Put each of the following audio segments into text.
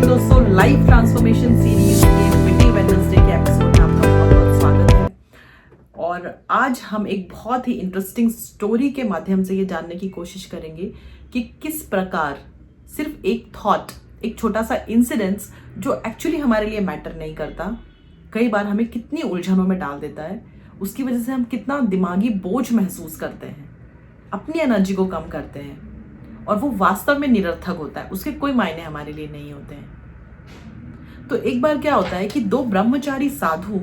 Morning दोस्तों, life transformation series के witty Wednesday के एपिसोड में आपका बहुत बहुत स्वागत है। और आज हम एक बहुत ही इंटरेस्टिंग स्टोरी के माध्यम से ये जानने की कोशिश करेंगे कि किस प्रकार सिर्फ एक थॉट, एक छोटा सा इंसिडेंस जो एक्चुअली हमारे लिए मैटर नहीं करता, कई बार हमें कितनी उलझनों में डाल देता है। उसकी वजह से हम कितना दिमागी बोझ महसूस करते हैं, अपनी एनर्जी को कम करते हैं और वो वास्तव में निरर्थक होता है, उसके कोई मायने हमारे लिए नहीं होते हैं। तो एक बार क्या होता है कि दो ब्रह्मचारी साधु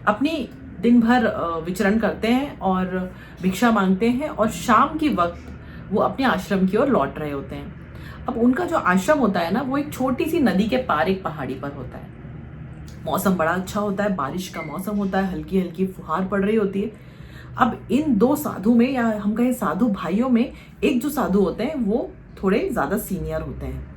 अपनी दिन भर विचरण करते हैं और भिक्षा मांगते हैं और शाम की वक्त वो अपने आश्रम की ओर लौट रहे होते हैं। अब उनका जो आश्रम होता है ना, वो एक छोटी सी नदी के पार एक पहाड़ी पर होता है। मौसम बड़ा अच्छा होता है, बारिश का मौसम होता है, हल्की हल्की फुहार पड़ रही होती है। अब इन दो साधु में, या हम कहें साधु भाइयों में, एक जो साधु होते हैं वो थोड़े ज़्यादा सीनियर होते हैं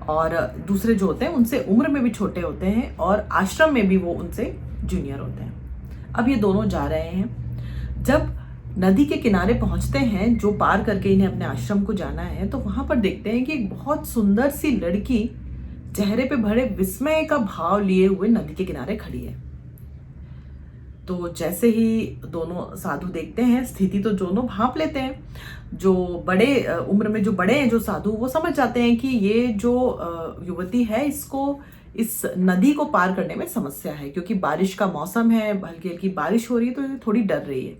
और दूसरे जो होते हैं उनसे उम्र में भी छोटे होते हैं और आश्रम में भी वो उनसे जूनियर होते हैं। अब ये दोनों जा रहे हैं। जब नदी के किनारे पहुंचते हैं, जो पार करके इन्हें अपने आश्रम को जाना है, तो वहां पर देखते हैं कि एक बहुत सुंदर सी लड़की चेहरे पे भरे विस्मय का भाव लिए हुए नदी के किनारे खड़ी है। तो जैसे ही दोनों साधु देखते हैं, स्थिति तो दोनों भांप लेते हैं। जो बड़े उम्र में जो बड़े हैं जो साधु, वो समझ जाते हैं कि ये जो युवती है, इसको इस नदी को पार करने में समस्या है, क्योंकि बारिश का मौसम है, हल्की हल्की बारिश हो रही है, तो ये थोड़ी डर रही है।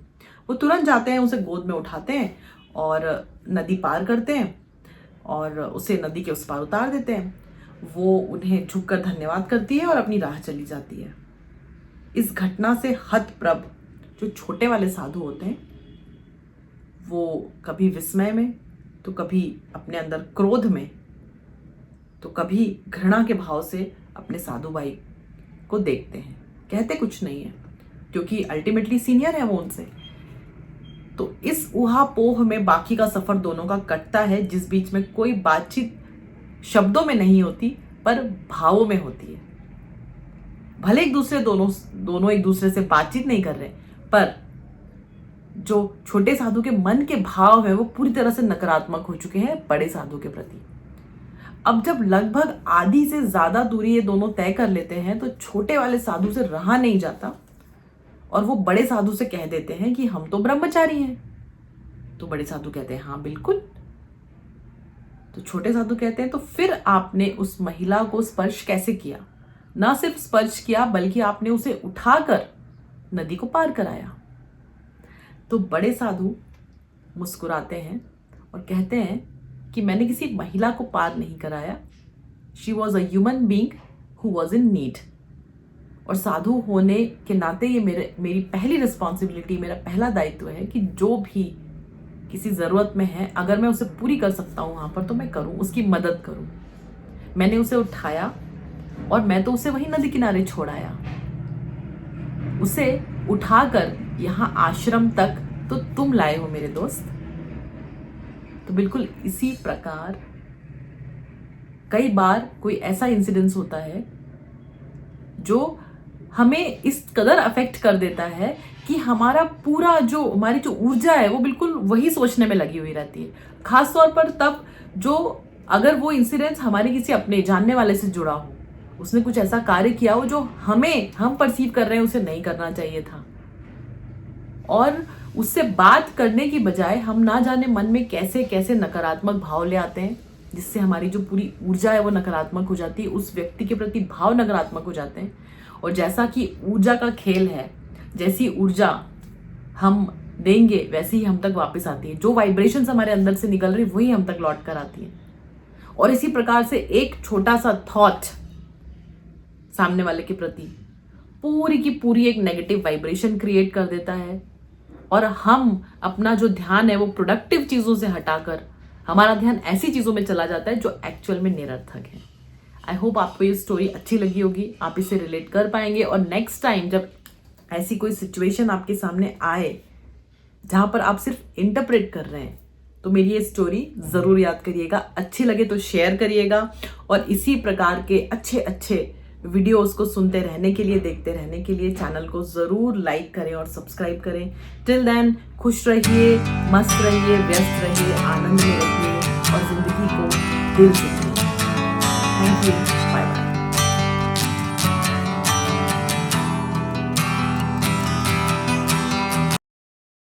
वो तुरंत जाते हैं, उसे गोद में उठाते हैं और नदी पार करते हैं और उसे नदी के उस पार उतार देते हैं। वो उन्हें झुककर धन्यवाद करती है और अपनी राह चली जाती है। इस घटना से हतप्रभ जो छोटे वाले साधु होते हैं, वो कभी विस्मय में, तो कभी अपने अंदर क्रोध में, तो कभी घृणा के भाव से अपने साधु भाई को देखते हैं। कहते कुछ नहीं है, क्योंकि अल्टीमेटली सीनियर है वो उनसे। तो इस ऊहापोह में बाकी का सफर दोनों का कटता है, जिस बीच में कोई बातचीत शब्दों में नहीं होती पर भावों में होती है। भले दोनों एक दूसरे से बातचीत नहीं कर रहे, पर जो छोटे साधु के मन के भाव है वो पूरी तरह से नकारात्मक हो चुके हैं बड़े साधु के प्रति। अब जब लगभग आधी से ज्यादा दूरी ये दोनों तय कर लेते हैं, तो छोटे वाले साधु से रहा नहीं जाता और वो बड़े साधु से कह देते हैं कि हम तो ब्रह्मचारी हैं। तो बड़े साधु कहते हैं हाँ बिल्कुल। तो छोटे साधु कहते हैं तो फिर आपने उस महिला को स्पर्श कैसे किया? ना सिर्फ स्पर्श किया, बल्कि आपने उसे उठाकर नदी को पार कराया। तो बड़े साधु मुस्कुराते हैं और कहते हैं कि मैंने किसी महिला को पार नहीं कराया, she was a human being who was in need. और साधु होने के नाते ये मेरी पहली रिस्पॉन्सिबिलिटी, मेरा पहला दायित्व है कि जो भी किसी ज़रूरत में है, अगर मैं उसे पूरी कर सकता हूँ वहाँ पर, तो मैं करूँ, उसकी मदद करूँ। मैंने उसे उठाया और मैं तो उसे वही नदी किनारे छोड़ आया। उसे उठाकर यहाँ आश्रम तक तो तुम लाए हो मेरे दोस्त। तो बिल्कुल इसी प्रकार कई बार कोई ऐसा इंसिडेंस होता है जो हमें इस कदर अफेक्ट कर देता है कि हमारी जो ऊर्जा है वो बिल्कुल वही सोचने में लगी हुई रहती है। खास तौर पर तब जो अगर वो इंसिडेंस हमारे किसी अपने जानने वाले से जुड़ा हो, उसने कुछ ऐसा कार्य किया हो जो हम परसीव कर रहे हैं उसे नहीं करना चाहिए था, और उससे बात करने की बजाय हम ना जाने मन में कैसे कैसे नकारात्मक भाव ले आते हैं, जिससे हमारी जो पूरी ऊर्जा है वो नकारात्मक हो जाती है, उस व्यक्ति के प्रति भाव नकारात्मक हो जाते हैं। और जैसा कि ऊर्जा का खेल है, जैसी ऊर्जा हम देंगे वैसी ही हम तक वापस आती है। जो वाइब्रेशंस हमारे अंदर से निकल रही वही हम तक लौट कर आती है। और इसी प्रकार से एक छोटा सा थॉट सामने वाले के प्रति पूरी की पूरी एक नेगेटिव वाइब्रेशन क्रिएट कर देता है, और हम अपना जो ध्यान है वो प्रोडक्टिव चीजों से हटाकर हमारा ध्यान ऐसी चीजों में चला जाता है जो एक्चुअल में निरर्थक है। आई होप आपको ये स्टोरी अच्छी लगी होगी, आप इसे रिलेट कर पाएंगे, और नेक्स्ट टाइम जब ऐसी कोई सिचुएशन आपके सामने आए जहां पर आप सिर्फ इंटरप्रेट कर रहे हैं, तो मेरी ये स्टोरी जरूर याद करिएगा। अच्छी लगे तो शेयर करिएगा, और इसी प्रकार के अच्छे अच्छे वीडियोस को सुनते रहने के लिए, देखते रहने के लिए चैनल को जरूर लाइक करें और सब्सक्राइब करें। टिल देन खुश रहिए, मस्त रहिए, व्यस्त रहिए, आनंद में रहिए और जिंदगी को दिल से जिए। Thank you.